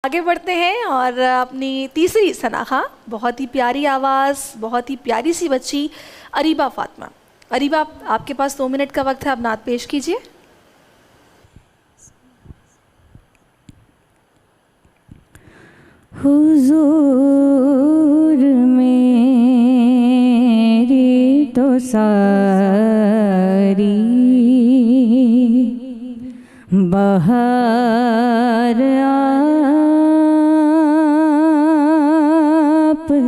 आगे बढ़ते हैं और अपनी तीसरी सनाखा, बहुत ही प्यारी आवाज़, बहुत ही प्यारी सी बच्ची अरीबा फातिमा। अरीबा, आपके पास 2 मिनट का वक्त है, आप नात पेश कीजिए। हुजूर मेरी तो सारी बहार आप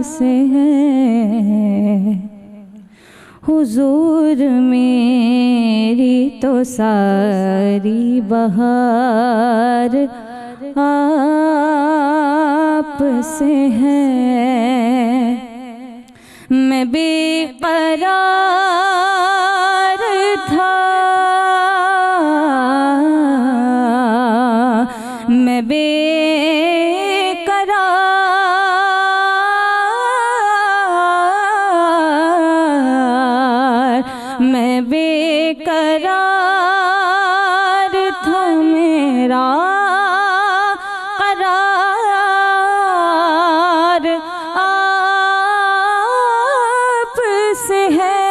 से है। हुजूर मेरी तो सारी बहार आप से है। मैं बेकरार था, मैं बेकरार था, मेरा करार आप से है।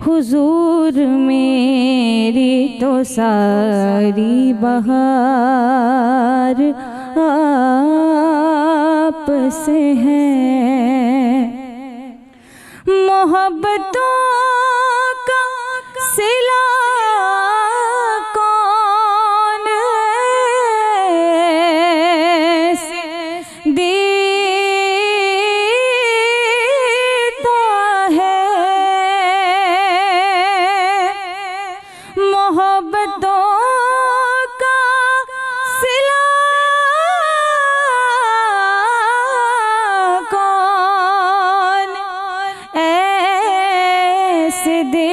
हुजूर मेरी तो सारी बहार आप से है। मोहब्बतों का सिला कौन देता है। मोहब्बतों का सिला कौन ऐसे दे